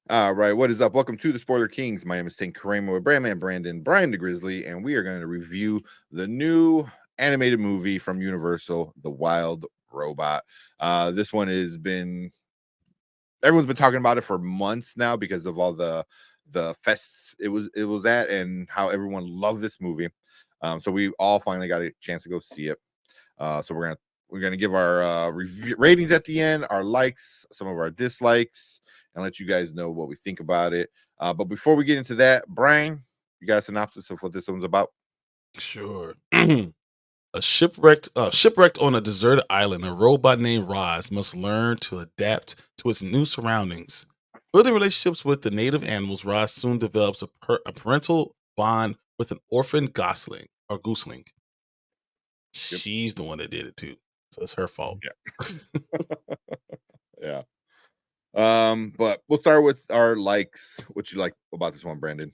All right, what is up? Welcome to the Spoiler Kings. My name is Tank Kramer with Brandman Brandon, Brian the Grizzly, and we are going to review the new animated movie from Universal, The Wild Robot. This one has been everyone's been talking about it for months now because of all the fests it was at and how everyone loved this movie. So we all finally got a chance to go see it. So we're gonna give our ratings at the end, our likes, some of our dislikes, and let you guys know what we think about it. But before we get into that, Brian, you got a synopsis of what this one's about? Sure. Shipwrecked on a deserted island, a robot named Roz must learn to adapt to its new surroundings. Building relationships with the native animals, Roz soon develops a parental bond with an orphan gosling or gooseling. Yep. She's the one that did it too, so it's her fault. Yeah. Yeah. But we'll start with our likes. What you like about this one, Brandon?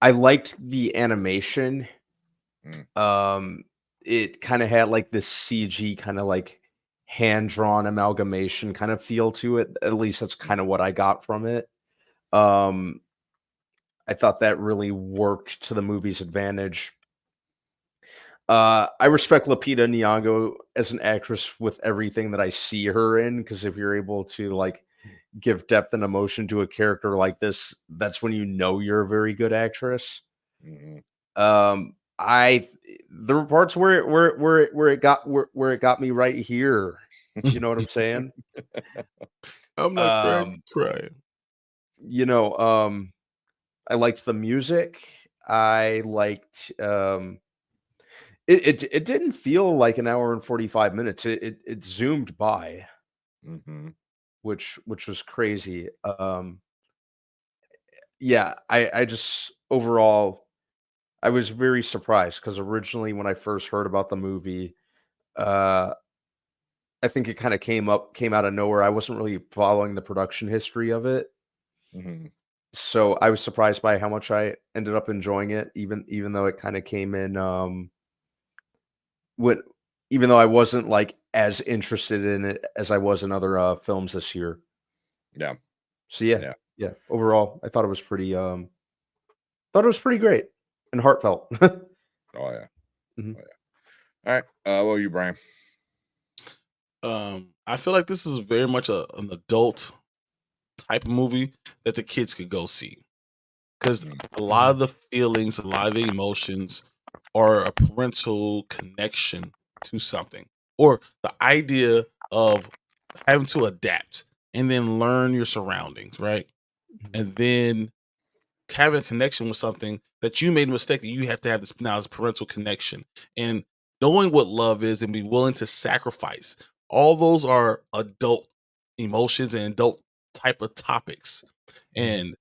I liked the animation. Mm. It kind of had like this CG kind of like hand-drawn amalgamation kind of feel to it. At least that's kind of what I got from it. Um, I thought that really worked to the movie's advantage. I respect Lupita Nyong'o as an actress with everything that I see her in, because if you're able to like give depth and emotion to a character like this, that's when you know you're a very good actress. Mhm. I There were parts where it got me right here. You know what I'm saying? I'm not crying, Um, you crying. you know, I liked the music. I liked it didn't feel like an hour and 45 minutes. It zoomed by, Mhm. which was crazy. Yeah, I just overall I was very surprised because originally when I first heard about the movie, uh I think it kinda came out of nowhere. I wasn't really following the production history of it, Mhm. so I was surprised by how much I ended up enjoying it, even though it kinda came in, when even though I wasn't, like, as interested in it as I was in other, films this year. Yeah. So, yeah, Yeah. yeah, overall, I thought it was pretty great and heartfelt. Oh yeah. Mhm. Oh yeah. All right. What are you, Brian? I feel like this is very much an adult type of movie that the kids could go see. Because Mm. a lot of Mhm. the feelings, a lot of the emotions are a parental connection to something, or the idea of having to adapt and then learn your surroundings, right? Mhm. And then having a connection with something that you made a mistake, that you have to have this now, this parental connection, and knowing what love is and be willing to sacrifice. All those are adult emotions and adult type of topics. Mhm. And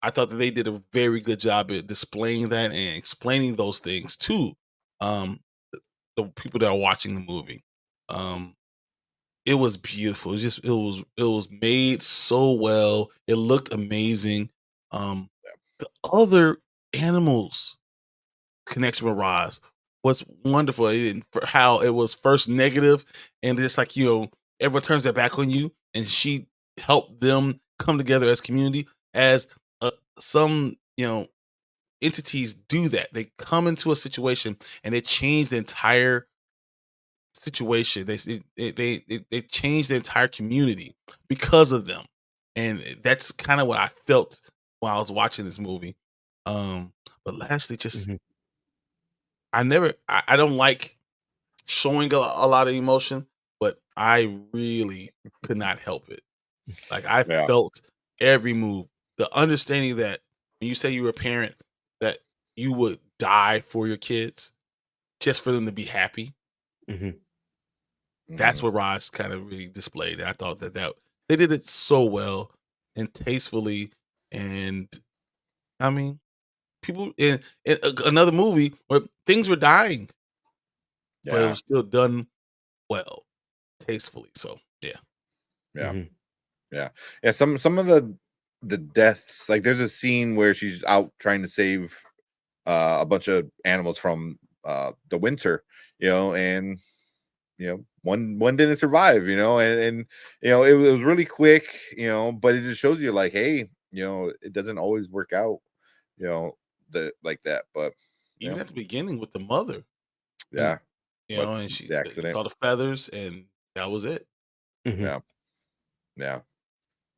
I thought that they did a very good job at displaying that and explaining those things to um the people that are watching the movie. Um it was beautiful. It was made so well. It looked amazing. The other animals connection with Roz was wonderful. For how it was first negative, and it's like, everyone turns their back on you, and she helped them come together as community. As some entities do that, they come into a situation and they change the entire situation. They changed the entire community because of them, and that's kind of what I felt while I was watching this movie. But lastly, just Mhm. I don't like showing a lot of emotion, but I really could not help it. Like, I Yeah. felt every move. The understanding that when you say you were a parent, that you would die for your kids just for them to be happy. Mhm. That's Mhm. what Ross kind of really displayed. I thought that they did it so well and tastefully, and I mean, people in another movie where things were dying, but it Yeah. was still done well, tastefully. So yeah. Yeah. Mhm. Yeah. Yeah. Some of the deaths, like there's a scene where she's out trying to save a bunch of animals from the winter, and one didn't survive, and it was really quick, but it just shows you like, hey, it doesn't always work out, you know, like that. But Even at the beginning with the mother, and yeah, what and the you accident? saw the feathers, and that was it. Mhm. Yeah, yeah,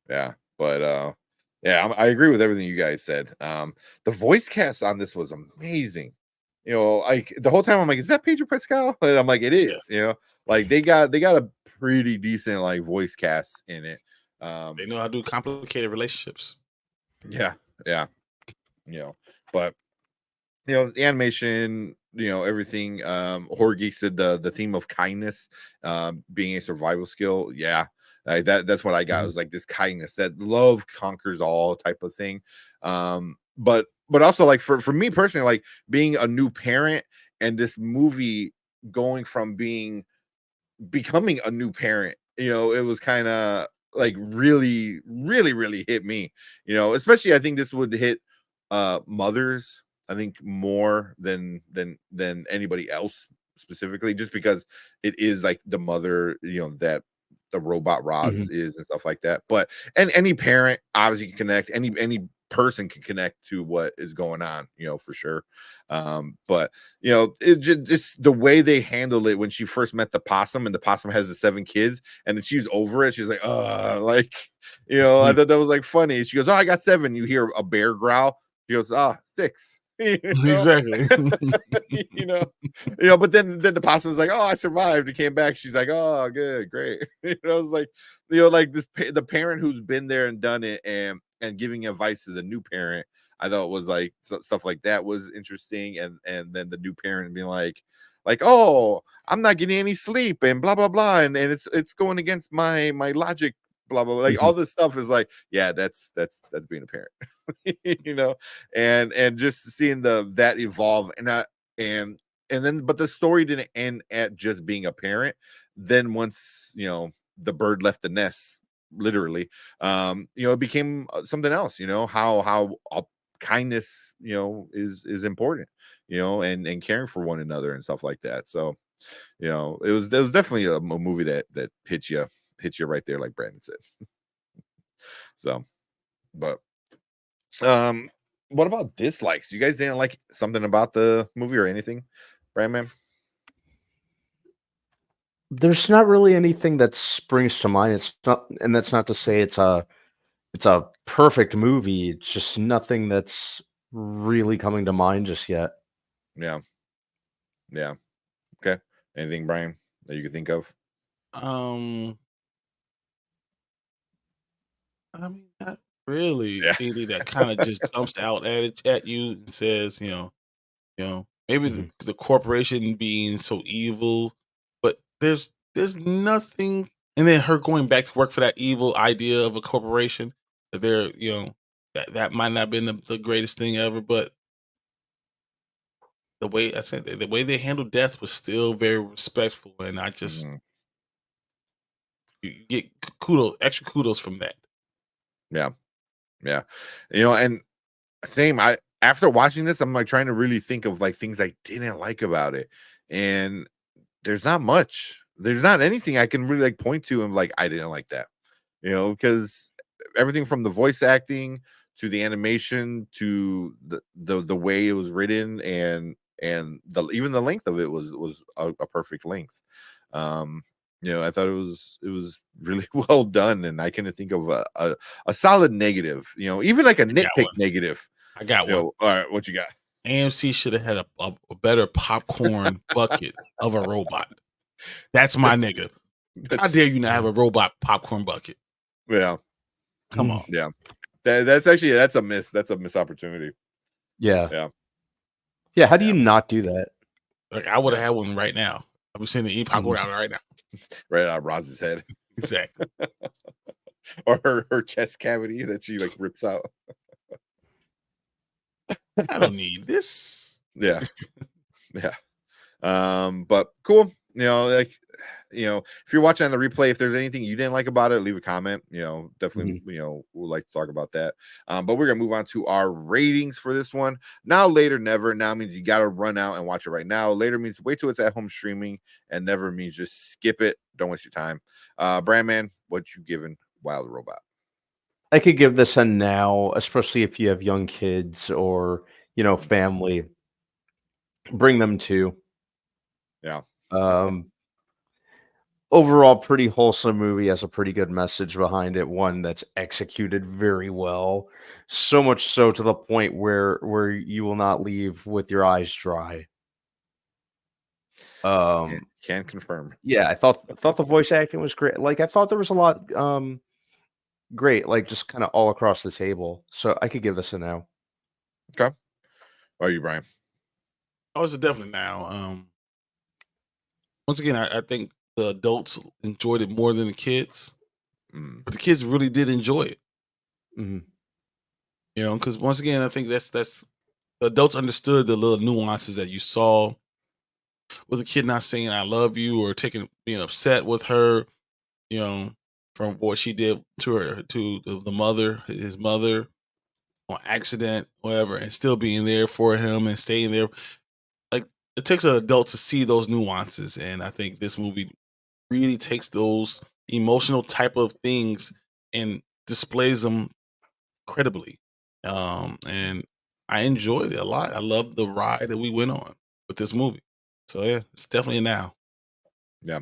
yeah. But yeah, I agree with everything you guys said. The voice cast on this was amazing. Like the whole time I'm like, is that Pedro Pascal? And I'm like, it Yeah, is. Like they got a pretty decent like voice cast in it. they know how to do complicated relationships. Yeah, yeah, but the animation, everything. Horgy said the theme of kindness, being a survival skill. Yeah, that's what I got. It Mhm. was like this kindness that love conquers all type of thing. But also like for me personally, like being a new parent and this movie going from becoming a new parent, it was kind of like really, really, really hit me, especially I think this would hit mothers, I think more than anybody else specifically, just because it is like the mother, that the robot Roz Mhm. is and stuff like that. But and any parent obviously can connect, any person can connect to what is going on, for sure. But it's the way they handle it when she first met the possum, and the possum has the 7 kids, and then she's over it. She's like, like, I thought that was like funny. She goes, "Oh, I got 7." You hear a bear growl. She goes, "Ah, 6." know, Exactly. you know, but then the possum's like, "Oh, I survived and came back." She's like, "Oh, good, great." It's like, like the parent who's been there and done it, and giving advice to the new parent. I thought was like stuff like that was interesting, and then the new parent being like, "Oh, I'm not getting any sleep and blah blah blah, and it's going against my logic, blah blah blah." Like Mhm. all this stuff is like, yeah, that's being a parent. you know and just seeing that evolve, and then but the story didn't end at just being a parent. Then once the bird left the nest, literally, it became something else, how kindness, is important, and caring for one another and stuff like that. So it was definitely a movie that hits you right there, like Brandon said. So, but um, what about dislikes? You guys didn't like something about the movie or anything, Brandman? There's not really anything that springs to mind. It's not, and that's not to say it's a perfect movie. It's just nothing that's really coming to mind just yet. Yeah, yeah. Okay. Anything, Brian, that you could think of? um, I mean, not really Yeah. anything that kind of just jumps out at you and says, maybe Mhm. the corporation being so evil, but there's nothing. And then her going back to work for that evil idea of a corporation, that they're, that might not have been the greatest thing ever, but the way I said, the way they handled death was still very respectful, and I just, Mhm. you get kudos, extra kudos from that. Yeah. Yeah. And same. I After watching this, I'm like trying to really think of like things I didn't like about it, and there's not much. There's not anything I can really like point to and like I didn't like that. Because everything from the voice acting to the animation to the way it was written, and even the length of it was a perfect length. Um, I thought it was really well done, and I couldn't think of a solid negative. Even like a I got nitpick one. negative. I got one. All right, what you got? AMC should have had a better popcorn bucket of a robot. That's my nigga. How That's dare you not have a robot popcorn bucket? Yeah, Come Mhm. on. yeah. That's a miss opportunity. Yeah. Yeah, Yeah, how do you yeah, not do that? Like, I would yeah. have had one right now. I've been sitting there eating popcorn Mhm. out right now. Right out of Roz's head. Exactly. Or her chest cavity that she like rips out. I don't need this. Yeah, yeah. But cool. like, if you're watching on the replay, if there's anything you didn't like about it, leave a comment. Definitely, we'll like to talk about that. But we're gonna move on to our ratings for this one. Now, later, never. Now means you gotta run out and watch it right now. Later means wait till it's at home streaming, and never means just skip it. Don't waste your time. Brandman, what you giving Wild Robot? I could give this a now, especially if you have young kids or, family. Bring them to. Yeah. Um, Overall, pretty wholesome movie, has a pretty good message behind it, one that's executed very well. So much so to the point where you will not leave with your eyes dry. Can confirm. Yeah, I thought the voice acting was great. Like, I thought there was a lot great, like, just kinda all across the table. So I could give this a now. Okay. What are you, Brian? Oh, it's a definitely now. Once again, I think the adults enjoyed it more than the kids, Mm. but the kids really did enjoy it. Mhm. Because once again, I think that's the adults understood the little nuances that you saw with a kid not saying "I love you" or being upset with her, you know, from what she did to her to the mother, his mother, on accident, whatever, and still being there for him and staying there. Like, it takes an adult to see those nuances, and I think this movie really takes those emotional type of things and displays them credibly. And I enjoyed it a lot. I loved the ride that we went on with this movie. So yeah, it's definitely a now. Yeah.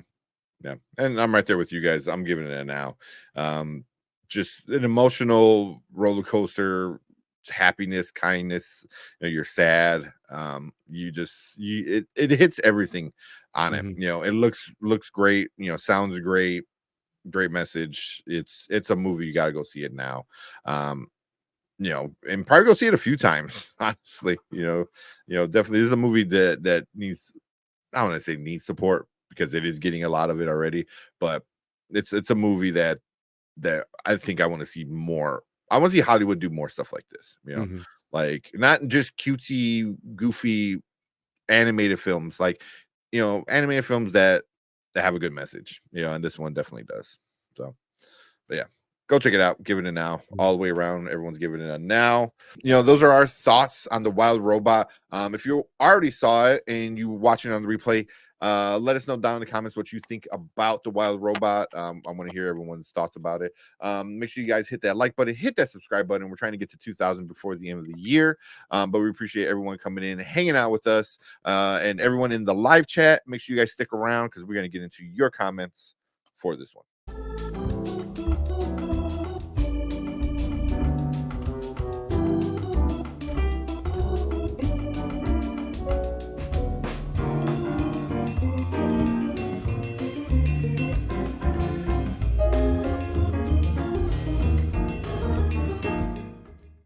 Yeah. And I'm right there with you guys. I'm giving it a now. Um, just an emotional roller coaster, happiness, kindness. You're sad. It hits everything on it. Mhm. It looks great. Sounds great. Great message. It's a movie. You got to go see it now. Um, and probably go see it a few times. Honestly, definitely this is a movie that needs. I don't want to say needs support because it is getting a lot of it already, but it's a movie that I think I want to see more. I want to see Hollywood do more stuff like this. Mhm. Like not just cutesy, goofy animated films, like animated films that have a good message. And this one definitely does. So, but yeah, go check it out. Give it a now. Mhm. All the way around, everyone's giving it a now. Those are our thoughts on the Wild Robot. If you already saw it and you watching it on the replay, let us know down in the comments what you think about the Wild Robot. I want to hear everyone's thoughts about it. Make sure you guys hit that like button, hit that subscribe button. We're trying to get to 2,000 before the end of the year, but we appreciate everyone coming in, hanging out with us, and everyone in the live chat. Make sure you guys stick around because we're going to get into your comments for this one.